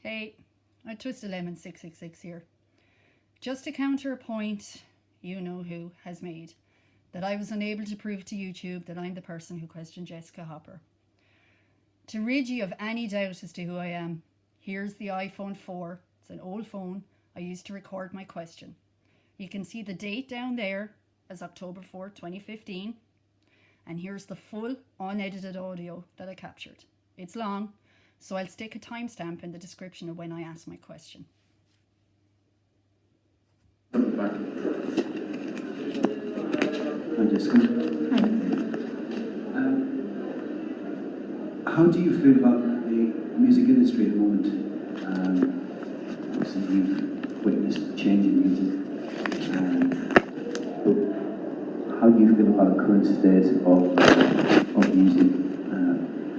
Hey, aTwistOfLemon666 here. Just to counter a point you know who has made, that I was unable to prove to YouTube that I'm the person who questioned Jessica Hopper. To rid you of any doubt as to who I am, here's the iPhone 4. It's an old phone I used to record my question. You can see the date down there as October 4, 2015. And here's the full unedited audio that I captured. It's long, so I'll stick a timestamp in the description of when I asked my question. Hi, Jessica. How do you feel about the music industry at the moment? Obviously, you've witnessed change in music. How do you feel about the current state of music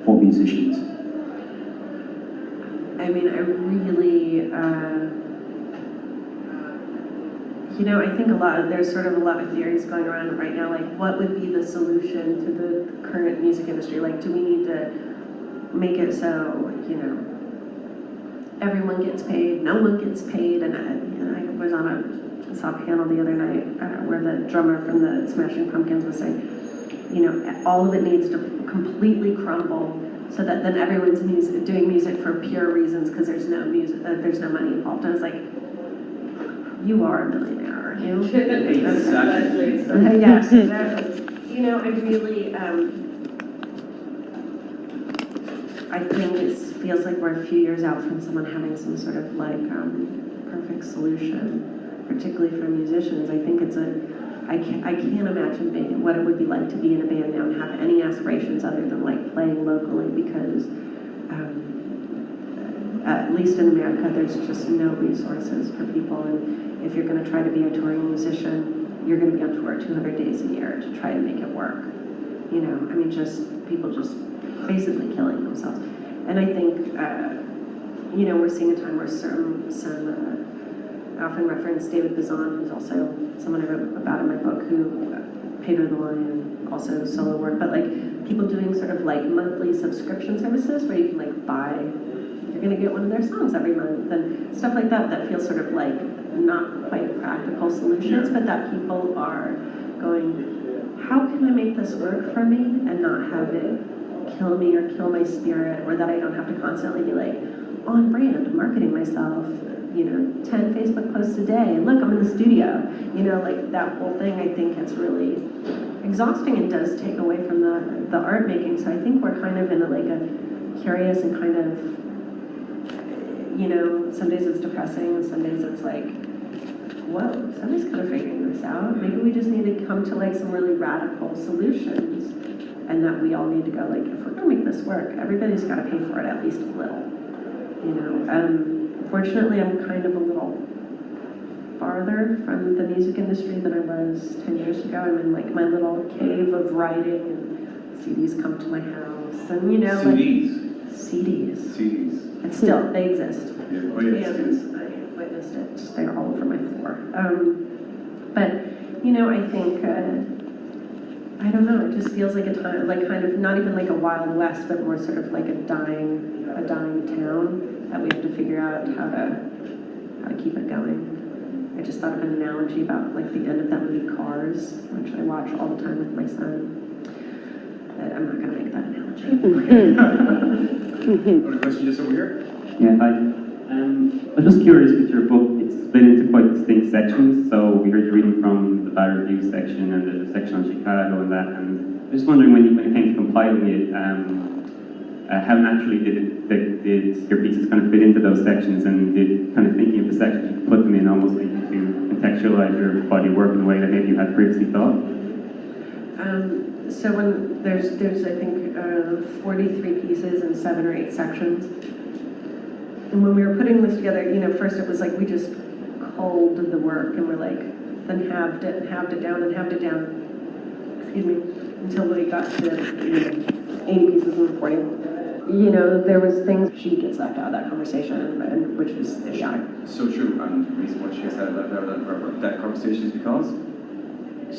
for musicians? I mean, I really, I think there's sort of a lot of theories going around right now, like what would be the solution to the current music industry? Like, do we need to make it so, everyone gets paid, no one gets paid? And I was saw a panel the other night where the drummer from the Smashing Pumpkins was saying, all of it needs to completely crumble so that then everyone's doing music for pure reasons because there's no music, there's no money involved. I was like, you are a millionaire, aren't you? Exactly. Yes, exactly. I really, I think it feels like we're a few years out from someone having some sort of perfect solution, particularly for musicians. I think I can't imagine what it would be like to be in a band now and have any aspirations other than playing locally, because at least in America, there's just no resources for people. And if you're going to try to be a touring musician, you're going to be on tour 200 days a year to try to make it work. People just basically killing themselves. And I think, we're seeing a time where I often reference David Bazan, who's also someone I wrote about in my book, who Peter the Lion, also solo work, but people doing sort of monthly subscription services where you can buy, you're gonna get one of their songs every month and stuff like that, that feels sort of not quite practical solutions, but that people are going, how can I make this work for me and not have it kill me or kill my spirit, or that I don't have to constantly be on brand, marketing myself, 10 Facebook posts a day, and look, I'm in the studio, that whole thing. I think it's really exhausting and does take away from the art making. So I think we're kind of in a curious and kind of, some days it's depressing and some days it's whoa, somebody's kind of figuring this out. Maybe we just need to come to some really radical solutions, and that we all need to go if we're gonna make this work, everybody's got to pay for it at least a little. Fortunately, I'm kind of a little farther from the music industry than I was 10 years ago. I'm in my little cave of writing, and CDs come to my house, and CDs. And still, they exist. Yeah, I witnessed it. They're all over my floor. But I think I don't know. It just feels like a time, kind of not even a Wild West, but more sort of a dying town that we have to figure out how to keep it going. I just thought of an analogy about the end of that movie Cars, which I watch all the time with my son. But I'm not going to make that analogy. Another question just over here? Yeah, hi. I'm just curious with your book, it's split into quite distinct sections. So we heard you reading from the bad review section and there's a section on Chicago and that. And I'm just wondering when it came to compiling it, how naturally did your pieces kind of fit into those sections, and did kind of thinking of the sections, you put them in almost to contextualize your body of work in a way that maybe you had previously thought? So when there's I think 43 pieces in 7 or 8 sections. And when we were putting this together, first it was we just culled the work and we're then halved it down, excuse me, until we got to 80 pieces in the 40. There was things, she gets left out of that conversation, and which was idiotic. So true, and the reason why she gets left out of that conversation is because?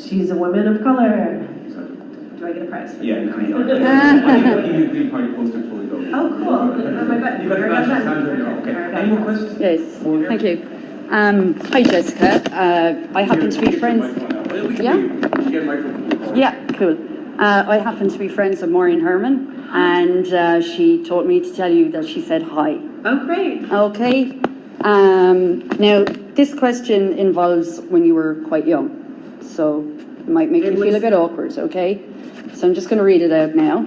She's a woman of color. Do I get a prize? Yeah, you can. I'll give you a green party poster before we go. Oh, cool. My button. You got the Alright, badge. button. Okay. Any more questions? Yes, thank you. Hi, Jessica. I happen to be friends. Yeah? Yeah, cool. I happen to be friends with Maureen Herman, and she told me to tell you that she said hi. Oh, great. Okay. Now, this question involves when you were quite young, so it might make you feel a bit awkward, okay? So I'm just going to read it out now.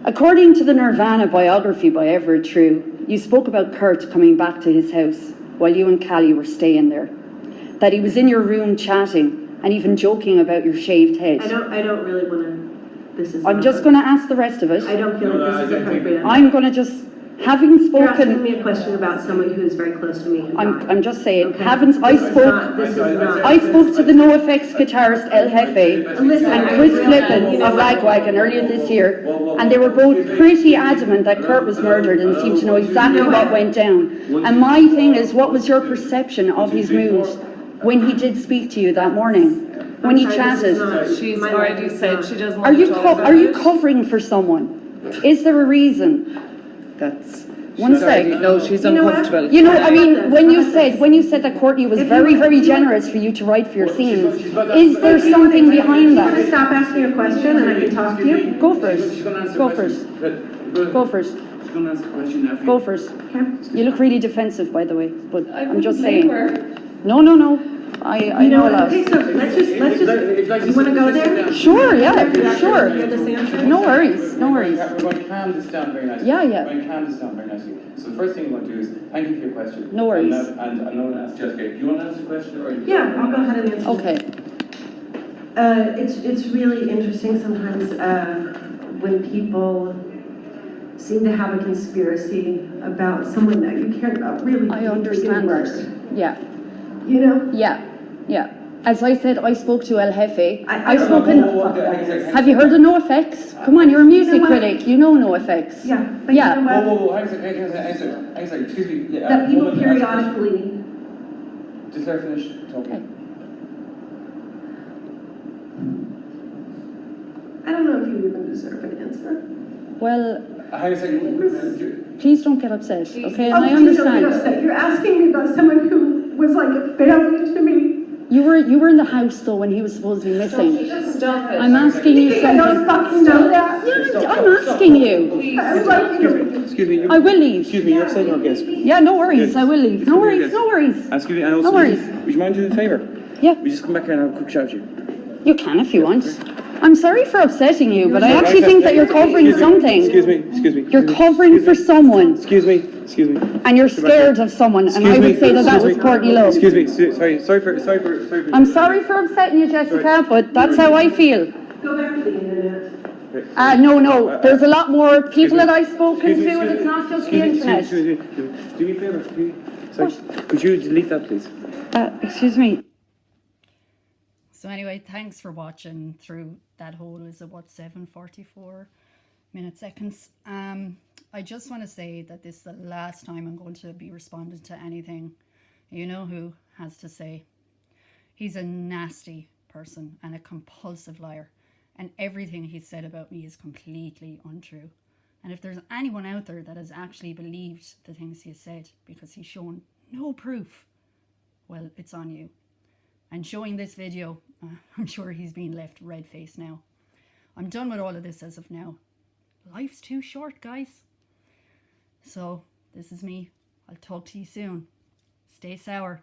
According to the Nirvana biography by Everett True, you spoke about Kurt coming back to his house while you and Callie were staying there. That he was in your room chatting and even joking about your shaved head. I don't really want to, this is. I'm just going to ask the rest of it. I don't feel like this is appropriate. I'm going to just, having You're asking spoken... me a question about someone who is very close to me. And I'm just saying, Okay. I spoke to the NoFX guitarist El Jefe and Chris Flippin of Lagwagon earlier this year, and they were both pretty adamant that Kurt was murdered and seemed to know exactly what went down. And my thing is, what was your perception of his mood when he did speak to you that morning, when he chatted? She's already said she doesn't Are want you to talk about you it. covering for someone? Is there a reason? That's... One sec. No, she's You know what? uncomfortable. You know, I mean, when you said that Courtney was very, very generous for you to write for your scenes, is there something behind You want to that? stop asking a question and I can talk to you? Go first. Go first. Go first. She's going to answer the question now. Go first. Okay. You look really defensive, by the way, but I I'm just wouldn't blame saying. her. No. I know a lot. Okay, so let's just, you want to go there? Sure, yeah, Hear sure. this answer? No worries. We're going to calm this down very nicely. Yeah. We're going to calm this down very nicely. So the first thing we want to do is thank you for your question. No worries. And I'm going to ask Jessica, do you want to answer the question? Or Yeah, I'll go ahead and answer. Okay. It's really interesting sometimes when people seem to have a conspiracy about someone that you care about really. I understand that. Yeah. You know? Yeah. As I said, I spoke to El Jefe. I've I- spoken. Have you heard of NoFX? Come on, you're a music critic. You know NoFX. Yeah. But Yeah. You know what? Whoa, hang on a second, excuse me. That people woman, periodically. Just let her finish talking. Okay. I don't know if you even deserve an answer. Well, Hang on a second. please don't get upset, okay? And Oh, I please don't get understand. upset. You're asking me about someone who was like a family to me. You were in the house though when he was supposed to be missing. Stop it. I'm asking you I don't something. fucking know that. Yeah, I'm asking you. I was like, you know, Excuse me. I will leave. Excuse me, you're upsetting our guest. Yeah, no worries. I will leave. No worries. No worries. Excuse me, and also, No worries. would you mind doing a favour? Yeah, We just come back here and have a quick chat with you. you can if you want. I'm sorry for upsetting you, but I actually think that you're covering something. Excuse me. You're covering for someone, Excuse me. and you're scared of someone, and I would say that was Courtney Love. Excuse me. Sorry for. I'm sorry for upsetting you, Jessica, but that's how I feel. go back to the internet. No. There's a lot more people that I've spoken to, and it's not just the internet. Excuse me. Do me a favour. Sorry. Could you delete that, please? Excuse me. So anyway, thanks for watching through that whole, 7:44 seconds. I just want to say that this is the last time I'm going to be responding to anything you know who has to say. He's a nasty person and a compulsive liar, and everything he said about me is completely untrue. And if there's anyone out there that has actually believed the things he has said because he's shown no proof, well, it's on you. And showing this video, I'm sure he's been left red-faced now. I'm done with all of this as of now. Life's too short, guys. So, this is me. I'll talk to you soon. Stay sour.